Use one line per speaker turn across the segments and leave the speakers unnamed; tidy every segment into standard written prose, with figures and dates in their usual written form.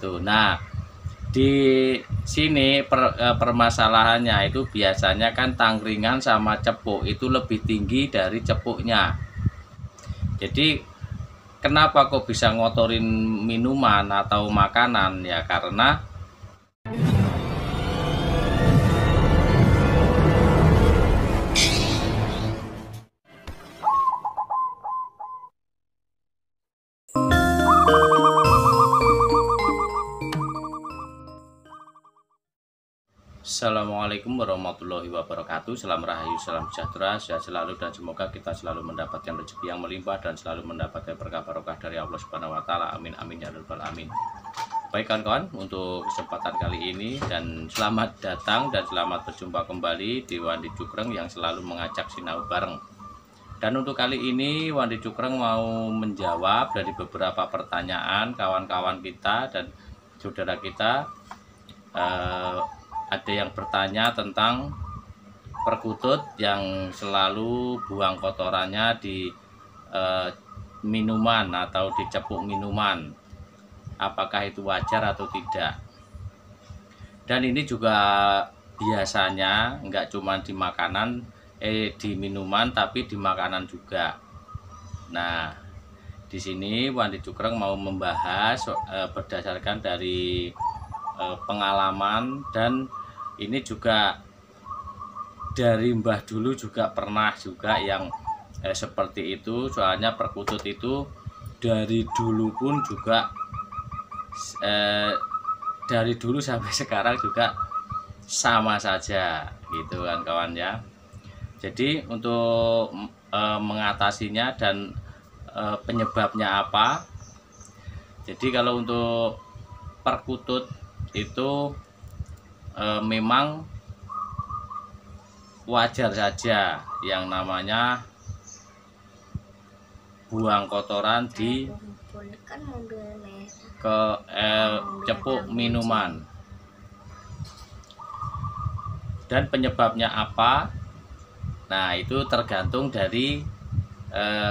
itu. Nah, di sini permasalahannya itu biasanya kan tangkringan sama cepuk itu lebih tinggi dari cepuknya. Jadi kenapa kok bisa ngotorin minuman atau makanan? Ya karena Assalamualaikum warahmatullahi wabarakatuh. Salam rahayu, salam sejahtera, sehat selalu, dan semoga kita selalu mendapatkan rezeki yang melimpah dan selalu mendapatkan berkah barokah dari Allah Subhanahu wa taala. Amin amin ya rabbal alamin. Baik kawan-kawan, untuk kesempatan kali ini dan selamat datang dan selamat berjumpa kembali di Wandi Cukreng yang selalu mengajak sinau bareng. Dan untuk kali ini Wandi Cukreng mau menjawab dari beberapa pertanyaan kawan-kawan kita dan saudara kita. Ada yang bertanya tentang perkutut yang selalu buang kotorannya di minuman atau di cepuk minuman. Apakah itu wajar atau tidak? Dan ini juga biasanya nggak cuma di makanan, di minuman, tapi di makanan juga. Nah, di sini Wandi Cukreng mau membahas berdasarkan dari pengalaman, dan ini juga dari mbah dulu juga pernah juga yang seperti itu. Soalnya perkutut itu dari dulu pun juga dari dulu sampai sekarang juga sama saja gitu kan kawan ya. Jadi untuk mengatasinya dan penyebabnya apa, jadi kalau untuk perkutut itu memang wajar saja yang namanya buang kotoran di cepuk minuman. Dan penyebabnya apa? Nah, itu tergantung dari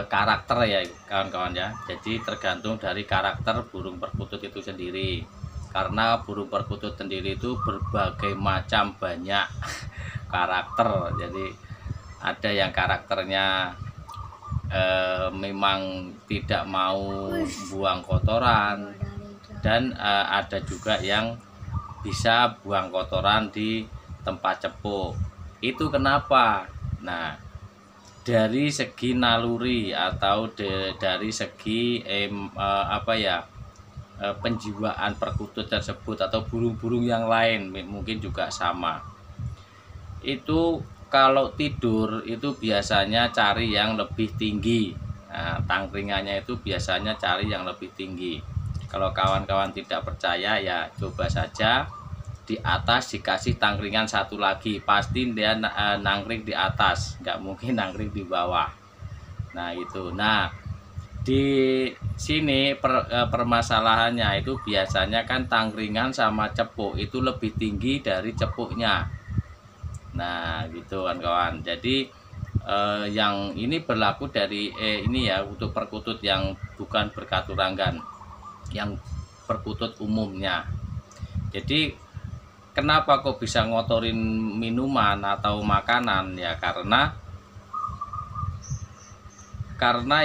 karakter ya kawan-kawan ya. Jadi tergantung dari karakter burung perkutut itu sendiri. Karena burung perkutut sendiri itu berbagai macam banyak karakter. Jadi ada yang karakternya memang tidak mau buang kotoran, dan ada juga yang bisa buang kotoran di tempat cepuk. Itu kenapa? Nah, dari segi naluri atau dari segi penjiwaan perkutut tersebut atau burung-burung yang lain mungkin juga sama. Itu kalau tidur itu biasanya cari yang lebih tinggi. Nah, tangkringannya itu biasanya cari yang lebih tinggi. Kalau kawan-kawan tidak percaya ya coba saja di atas dikasih tangkringan satu lagi, pasti dia nangkring di atas, nggak mungkin nangkring di bawah. Nah itu. Nah, di sini permasalahannya itu biasanya kan tangkringan sama cepuk itu lebih tinggi dari cepuknya. Nah gitu kan kawan. Jadi yang ini berlaku dari ini ya untuk perkutut yang bukan berkaturanggan, yang perkutut umumnya. Jadi kenapa kok bisa ngotorin minuman atau makanan? Ya karena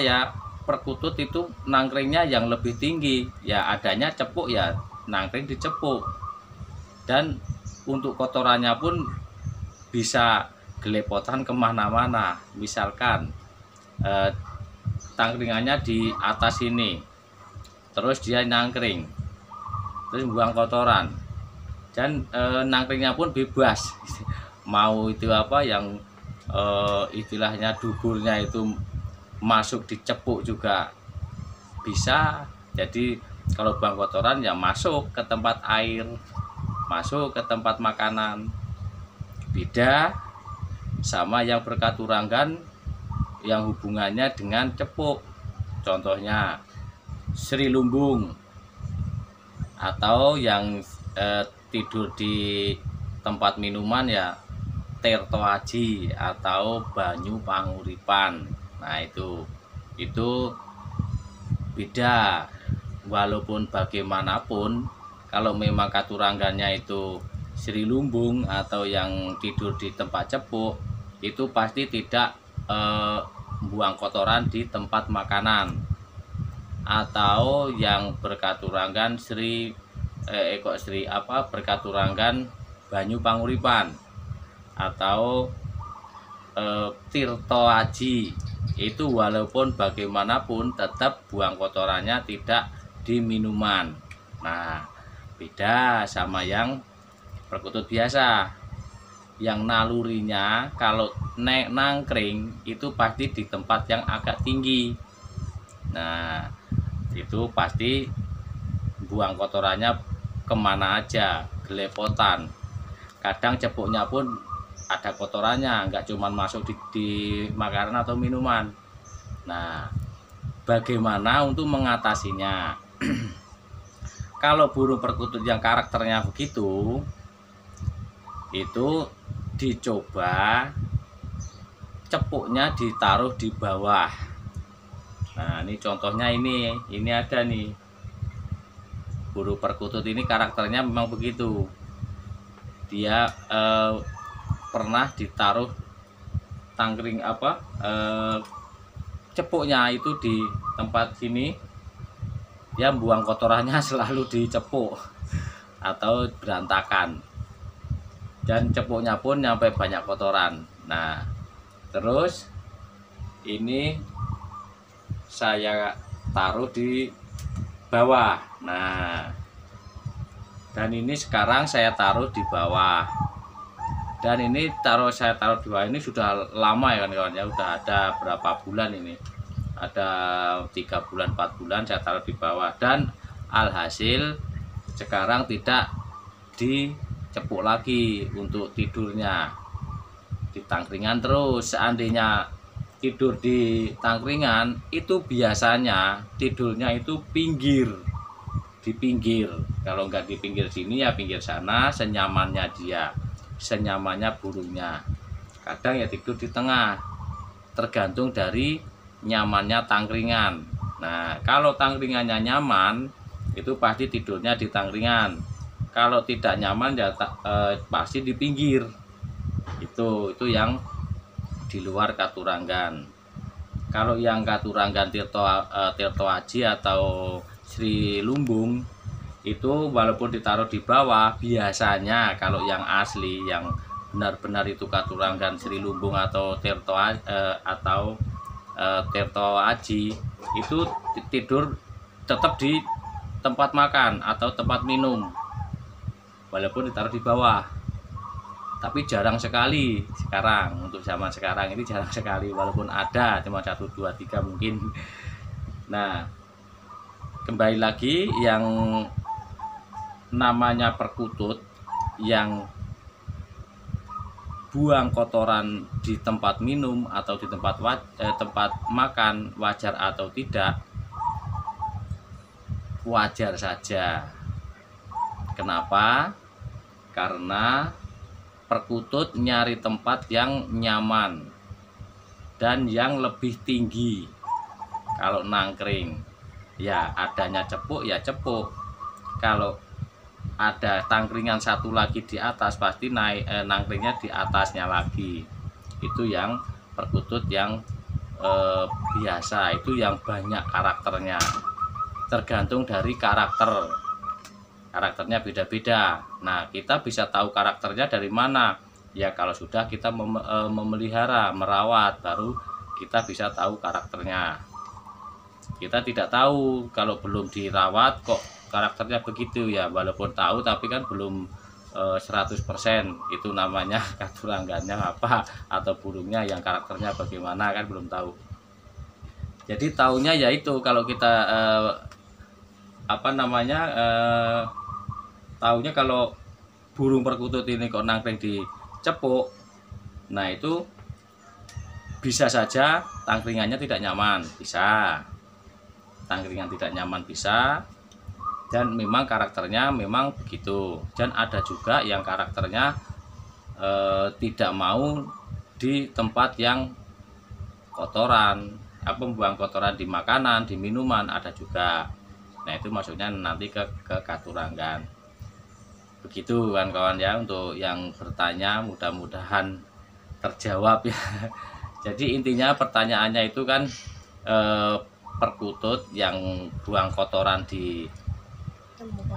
ya perkutut itu nangkringnya yang lebih tinggi, ya adanya cepuk ya nangkring di cepuk, dan untuk kotorannya pun bisa gelepotan kemana-mana. Misalkan tangkringannya di atas ini, terus dia nangkring, terus buang kotoran, dan nangkringnya pun bebas mau itu apa yang istilahnya duburnya itu masuk di cepuk juga bisa. Jadi kalau buang kotoran ya masuk ke tempat air, masuk ke tempat makanan. Beda sama yang berkaturanggan yang hubungannya dengan cepuk. Contohnya Sri Lumbung, atau yang tidur di tempat minuman ya Tirto Aji atau Banyu Panguripan. Nah itu beda. Walaupun bagaimanapun Kalau memang katurangannya itu Sri Lumbung atau yang tidur di tempat cepuk, itu pasti tidak buang kotoran di tempat makanan. Atau yang berkaturangan berkaturangan Banyu Panguripan atau Tirto Aji, itu walaupun bagaimanapun tetap buang kotorannya tidak di minuman. Nah, beda sama yang perkutut biasa. Yang nalurinya kalau nangkring itu pasti di tempat yang agak tinggi. Nah, itu pasti buang kotorannya kemana aja, gelepotan. Kadang cepuknya pun ada kotorannya, nggak cuma masuk di makanan atau minuman. Nah, bagaimana untuk mengatasinya? Kalau burung perkutut yang karakternya begitu, itu dicoba cepuknya ditaruh di bawah. Nah, ini contohnya ini ada nih. Burung perkutut ini karakternya memang begitu. Dia pernah ditaruh tangkring cepuknya itu di tempat sini, dia buang kotorannya selalu di cepuk atau berantakan, dan cepuknya pun nyampe banyak kotoran. Nah, terus ini saya taruh di bawah. Nah, dan ini sekarang saya taruh di bawah. Dan ini saya taruh di bawah ini sudah lama ya kawan-kawan ya, udah ada berapa bulan ini, ada 3 bulan 4 bulan saya taruh di bawah, dan alhasil sekarang tidak dicepuk lagi untuk tidurnya di tangkringan terus. Seandainya tidur di tangkringan itu biasanya tidurnya itu di pinggir. Kalau nggak di pinggir sini ya pinggir sana, senyamannya dia, senyamannya burungnya. Kadang ya tidur di tengah, tergantung dari nyamannya tangkringan. Nah, kalau tangkringannya nyaman itu pasti tidurnya di tangkringan. Kalau tidak nyaman ya pasti di pinggir. Itu yang di luar katurangan. Kalau yang katurangan Tirto Aji atau Sri Lumbung itu walaupun ditaruh di bawah, biasanya kalau yang asli yang benar-benar itu katurangan Sri Lumbung atau Tirto Aji itu tidur tetap di tempat makan atau tempat minum walaupun ditaruh di bawah. Tapi jarang sekali sekarang, untuk zaman sekarang ini jarang sekali, walaupun ada cuma 1, 2, 3 mungkin. Nah, kembali lagi yang namanya perkutut yang buang kotoran di tempat minum atau di tempat makan, wajar atau tidak? Wajar saja. Kenapa? Karena perkutut nyari tempat yang nyaman dan yang lebih tinggi. Kalau nangkring ya adanya cepuk ya cepuk. Kalau ada tangkringan satu lagi di atas, pasti naik nangkringnya di atasnya lagi. Itu yang perkutut yang biasa, itu yang banyak karakternya. Tergantung dari karakternya beda-beda. Nah, kita bisa tahu karakternya dari mana? Ya kalau sudah kita memelihara, merawat, baru kita bisa tahu karakternya. Kita tidak tahu kalau belum dirawat kok karakternya begitu ya, walaupun tahu tapi kan belum 100%. Itu namanya katurangannya apa atau burungnya yang karakternya bagaimana kan belum tahu. Jadi taunya yaitu kalau kita taunya kalau burung perkutut ini kok nangkring di cepuk, nah itu bisa saja tangkringannya tidak nyaman, bisa tangkringan tidak nyaman, bisa, dan memang karakternya memang begitu. Dan ada juga yang karakternya tidak mau di tempat yang kotoran, membuang kotoran di makanan, di minuman, ada juga. Nah itu maksudnya nanti ke katurangan. Begitu kawan-kawan ya, untuk yang bertanya mudah-mudahan terjawab ya. Jadi intinya pertanyaannya itu kan perkutut yang buang kotoran di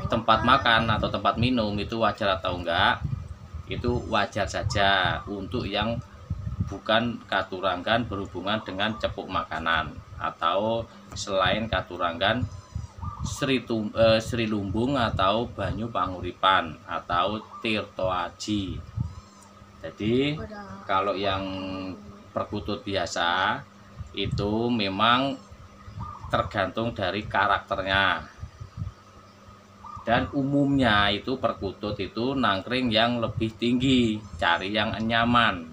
tempat makan atau tempat minum itu wajar atau enggak? Itu wajar saja untuk yang bukan katuranggan berhubungan dengan cepuk makanan atau selain katuranggan Sri Lumbung atau Banyu Panguripan atau Tirto Aji. Jadi kalau yang perkutut biasa itu memang tergantung dari karakternya, dan umumnya itu perkutut itu nangkring yang lebih tinggi, cari yang nyaman.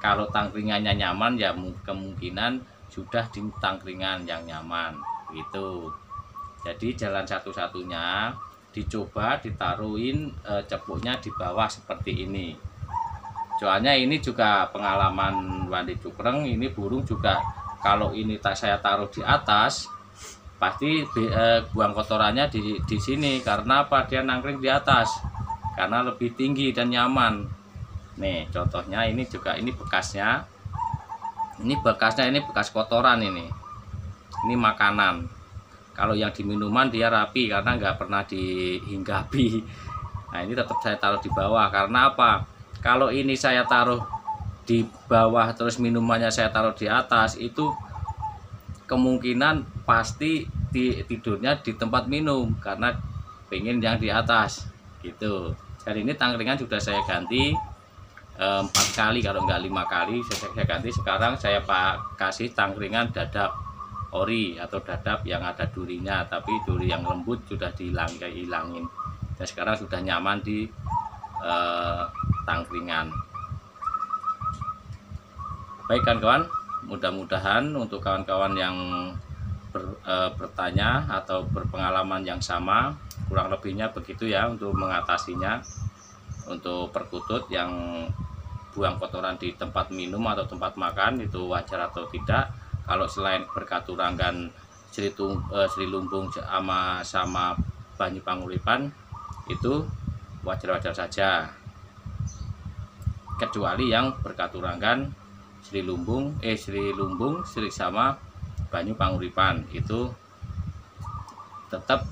Kalau tangkringannya nyaman ya kemungkinan sudah di tangkringan yang nyaman gitu. Jadi jalan satu-satunya dicoba ditaruhin cepuknya di bawah seperti ini. Soalnya ini juga pengalaman Wandi Cukreng, ini burung juga kalau ini saya taruh di atas pasti buang kotorannya di sini. Karena apa? Dia nangkring di atas karena lebih tinggi dan nyaman. Nih contohnya ini juga, ini bekasnya. Ini bekasnya, ini bekas kotoran ini makanan. Kalau yang di minuman dia rapi karena nggak pernah dihinggapi. Nah ini tetap saya taruh di bawah. Karena apa? Kalau ini saya taruh di bawah terus minumannya saya taruh di atas, itu kemungkinan pasti tidurnya di tempat minum karena pengen yang di atas gitu. Jadi ini tangkringan sudah saya ganti 4 kali kalau enggak 5 kali saya ganti. Sekarang saya kasih tangkringan dadap ori atau dadap yang ada durinya, tapi duri yang lembut sudah dihilangin dan sekarang sudah nyaman di tangkringan. Baik kawan-kawan, mudah-mudahan untuk kawan-kawan yang bertanya atau berpengalaman yang sama, kurang lebihnya begitu ya untuk mengatasinya. Untuk perkutut yang buang kotoran di tempat minum atau tempat makan itu wajar atau tidak. Kalau selain berkaturanggan Sri Lumbung sama Banyu Panguripan itu wajar-wajar saja, kecuali yang berkaturanggan Sri Lumbung sama Banyu Panguripan itu tetap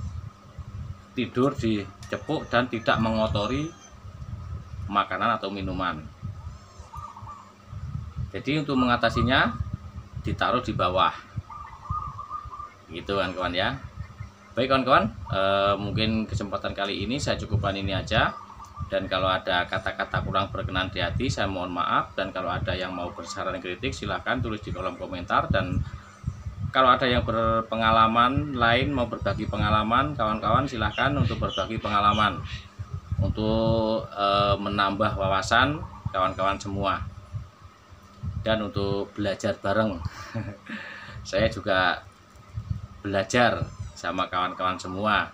tidur di cepuk dan tidak mengotori makanan atau minuman. Jadi untuk mengatasinya ditaruh di bawah gitu kawan-kawan ya. Baik kawan-kawan, mungkin kesempatan kali ini saya cukupkan ini aja. Dan kalau ada kata-kata kurang berkenan di hati, saya mohon maaf. Dan kalau ada yang mau bersaran kritik, silahkan tulis di kolom komentar. Dan kalau ada yang berpengalaman lain mau berbagi pengalaman, kawan-kawan silahkan untuk berbagi pengalaman untuk menambah wawasan kawan-kawan semua dan untuk belajar bareng. Saya juga belajar sama kawan-kawan semua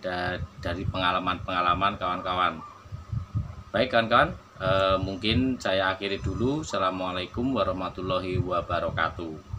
dari pengalaman-pengalaman kawan-kawan. Baik kawan-kawan, mungkin saya akhiri dulu. Assalamualaikum warahmatullahi wabarakatuh.